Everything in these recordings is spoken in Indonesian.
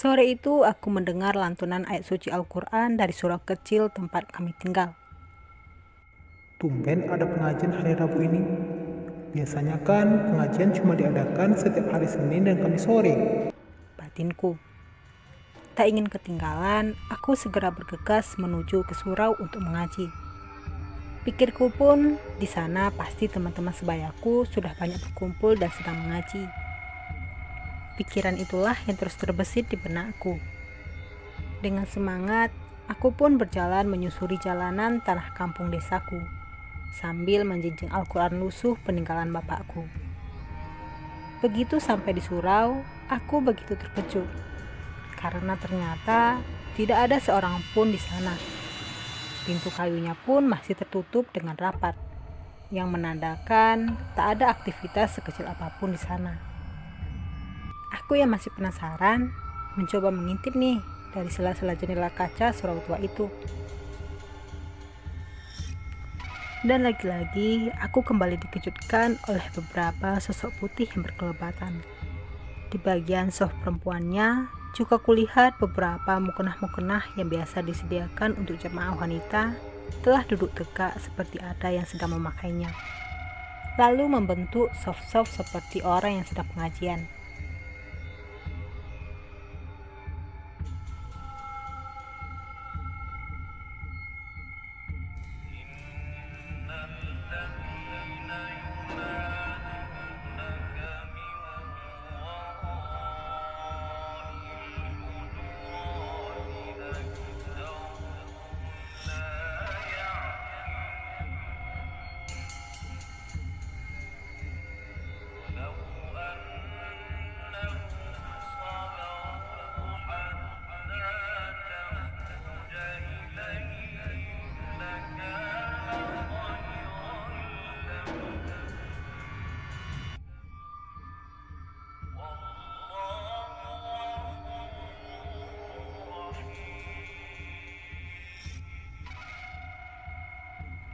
Sore itu aku mendengar lantunan ayat suci Al-Quran dari surau kecil tempat kami tinggal. Tumben ada pengajian hari Rabu ini. Biasanya kan pengajian cuma diadakan setiap hari Senin dan Kamis sore. Batinku. Tak ingin ketinggalan, aku segera bergegas menuju ke surau untuk mengaji. Pikirku pun di sana pasti teman-teman sebayaku sudah banyak berkumpul dan sedang mengaji. Pikiran itulah yang terus terbesit di benakku. Dengan semangat, aku pun berjalan menyusuri jalanan tanah kampung desaku, sambil menjinjing Al-Quran lusuh peninggalan bapakku. Begitu sampai di surau, aku begitu terkejut, karena ternyata tidak ada seorang pun di sana. Pintu kayunya pun masih tertutup dengan rapat, yang menandakan tak ada aktivitas sekecil apapun di sana. Aku yang masih penasaran, mencoba mengintip nih dari sela-sela jendela kaca surau tua itu. Dan lagi-lagi aku kembali dikejutkan oleh beberapa sosok putih yang berkelebatan. Di bagian soft perempuannya juga kulihat beberapa mukenah-mukenah yang biasa disediakan untuk jemaah wanita telah duduk tegak seperti ada yang sedang memakainya, lalu membentuk soft-soft seperti orang yang sedang pengajian.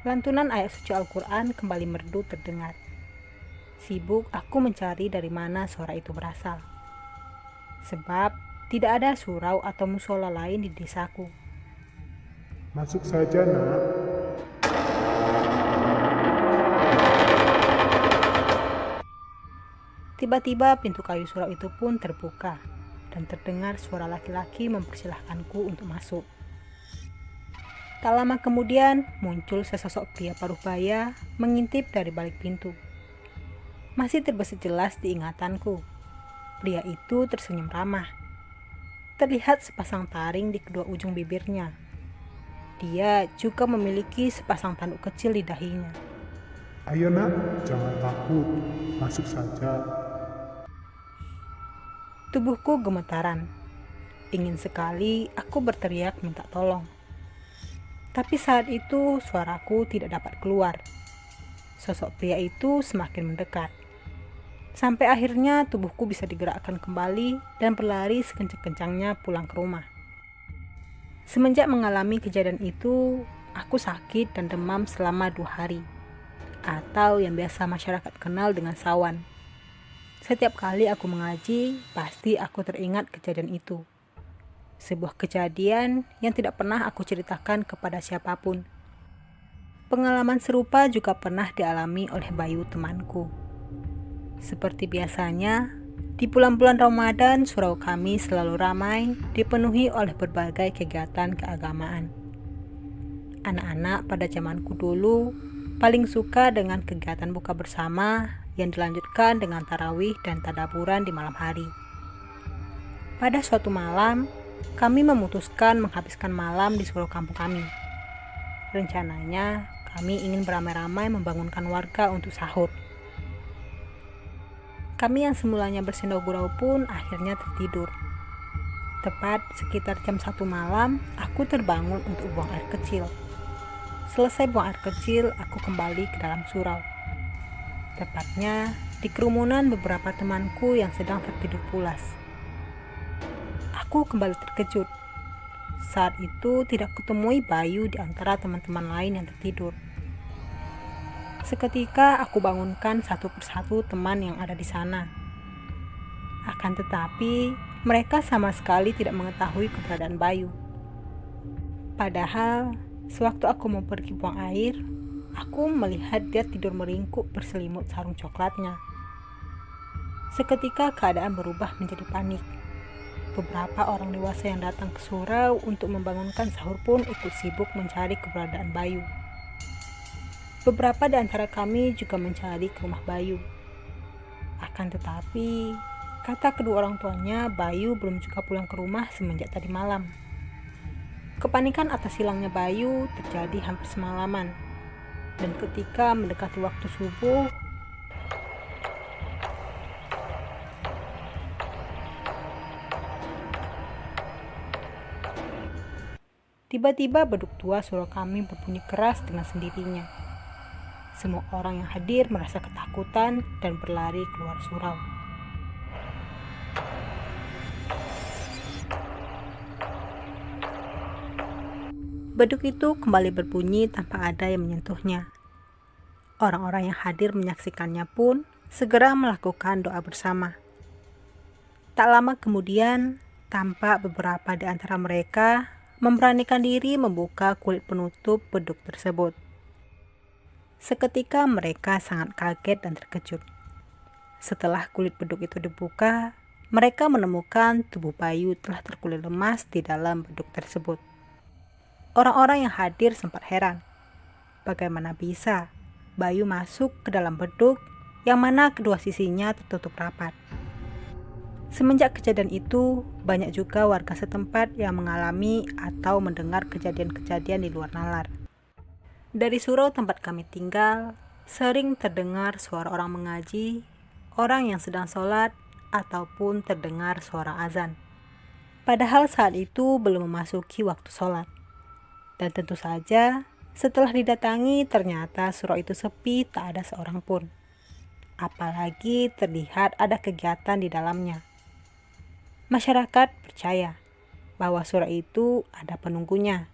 Lantunan ayat suci Al-Quran kembali merdu terdengar. Sibuk aku mencari dari mana suara itu berasal. Sebab tidak ada surau atau musola lain di desaku. Masuk saja, Nak. Tiba-tiba pintu kayu surau itu pun terbuka dan terdengar suara laki-laki mempersilahkanku untuk masuk. Tak lama kemudian muncul sesosok pria paruh baya mengintip dari balik pintu. Masih terbesit jelas di ingatanku. Pria itu tersenyum ramah. Terlihat sepasang taring di kedua ujung bibirnya. Dia juga memiliki sepasang tanduk kecil di dahinya. Ayo, Nak, jangan takut. Masuk saja. Tubuhku gemetaran. Ingin sekali aku berteriak minta tolong. Tapi saat itu suaraku tidak dapat keluar. Sosok pria itu semakin mendekat. Sampai akhirnya tubuhku bisa digerakkan kembali dan berlari sekencang-kencangnya pulang ke rumah. Semenjak mengalami kejadian itu, aku sakit dan demam selama 2 hari. Atau yang biasa masyarakat kenal dengan sawan. Setiap kali aku mengaji, pasti aku teringat kejadian itu. Sebuah kejadian yang tidak pernah aku ceritakan kepada siapapun. Pengalaman serupa juga pernah dialami oleh Bayu temanku. Seperti biasanya, di bulan-bulan Ramadan surau kami selalu ramai, dipenuhi oleh berbagai kegiatan keagamaan. Anak-anak pada zamanku dulu paling suka dengan kegiatan buka bersama yang dilanjutkan dengan tarawih dan tadaburan di malam hari. Pada suatu malam, kami memutuskan menghabiskan malam di surau kampung kami. Rencananya, kami ingin beramai-ramai membangunkan warga untuk sahur. Kami yang semulanya bersenda gurau pun akhirnya tertidur. Tepat sekitar jam 1 malam, aku terbangun untuk buang air kecil. Selesai buang air kecil, aku kembali ke dalam surau. Tepatnya di kerumunan beberapa temanku yang sedang tertidur pulas. Aku kembali terkejut. Saat itu tidak kutemui Bayu di antara teman-teman lain yang tertidur. Seketika aku bangunkan satu persatu teman yang ada di sana. Akan tetapi Mereka sama sekali tidak mengetahui keberadaan Bayu. Padahal, sewaktu aku mau pergi buang air, aku melihat dia tidur meringkuk berselimut sarung coklatnya. Seketika keadaan berubah menjadi panik. Beberapa orang dewasa yang datang ke surau untuk membangunkan sahur pun ikut sibuk mencari keberadaan Bayu. Beberapa di antara kami juga mencari ke rumah Bayu. Akan tetapi, kata kedua orang tuanya, Bayu belum juga pulang ke rumah semenjak tadi malam. Kepanikan atas hilangnya Bayu terjadi hampir semalaman. Dan ketika mendekati waktu subuh, tiba-tiba beduk tua surau kami berbunyi keras dengan sendirinya. Semua orang yang hadir merasa ketakutan dan berlari keluar surau. Beduk itu kembali berbunyi tanpa ada yang menyentuhnya. Orang-orang yang hadir menyaksikannya pun segera melakukan doa bersama. Tak lama kemudian, tampak beberapa di antara mereka memberanikan diri membuka kulit penutup beduk tersebut. Seketika mereka sangat kaget dan terkejut. Setelah kulit beduk itu dibuka, mereka menemukan tubuh Bayu telah terkulit lemas di dalam beduk tersebut. Orang-orang yang hadir sempat heran. Bagaimana bisa Bayu masuk ke dalam beduk yang mana kedua sisinya tertutup rapat? Semenjak kejadian itu, banyak juga warga setempat yang mengalami atau mendengar kejadian-kejadian di luar nalar. Dari surau tempat kami tinggal, sering terdengar suara orang mengaji, orang yang sedang sholat, ataupun terdengar suara azan. Padahal saat itu belum memasuki waktu sholat. Dan tentu saja, setelah didatangi ternyata surau itu sepi, tak ada seorang pun. Apalagi terlihat ada kegiatan di dalamnya. Masyarakat percaya bahwa surau itu ada penunggunya,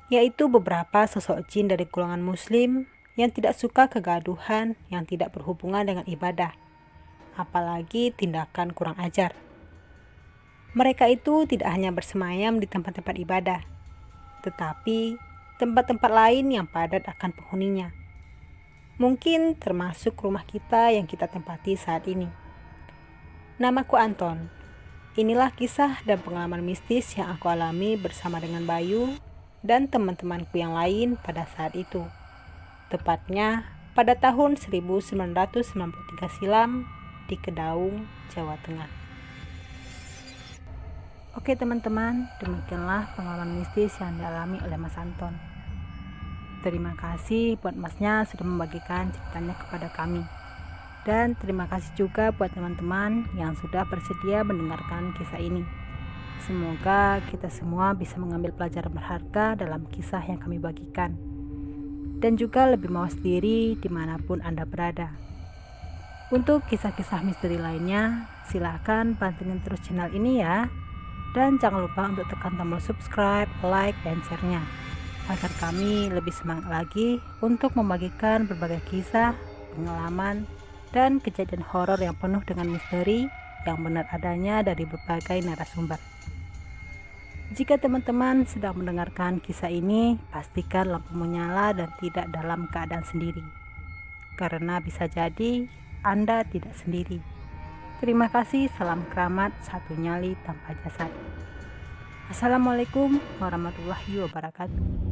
yaitu beberapa sosok jin dari golongan muslim yang tidak suka kegaduhan yang tidak berhubungan dengan ibadah, apalagi tindakan kurang ajar. Mereka itu tidak hanya bersemayam di tempat-tempat ibadah, tetapi tempat-tempat lain yang padat akan penghuninya. Mungkin termasuk rumah kita yang kita tempati saat ini. Namaku Anton. Inilah kisah dan pengalaman mistis yang aku alami bersama dengan Bayu dan teman-temanku yang lain pada saat itu. Tepatnya pada tahun 1993 silam di Kedaung, Jawa Tengah. Oke teman-teman, demikianlah pengalaman mistis yang dialami oleh Mas Anton. Terima kasih buat masnya sudah membagikan ceritanya kepada kami. Dan terima kasih juga buat teman-teman yang sudah bersedia mendengarkan kisah ini. Semoga kita semua bisa mengambil pelajaran berharga dalam kisah yang kami bagikan. Dan juga lebih mawas diri dimanapun Anda berada. Untuk kisah-kisah misteri lainnya, silahkan pantengin terus channel ini ya. Dan jangan lupa untuk tekan tombol subscribe, like, dan share-nya agar kami lebih semangat lagi untuk membagikan berbagai kisah, pengalaman, dan kejadian horor yang penuh dengan misteri yang benar adanya dari berbagai narasumber. Jika teman-teman sedang mendengarkan kisah ini, pastikan lampu menyala dan tidak dalam keadaan sendiri, karena bisa jadi Anda tidak sendiri. Terima kasih, salam keramat, satu nyali tanpa jasad. Assalamualaikum warahmatullahi wabarakatuh.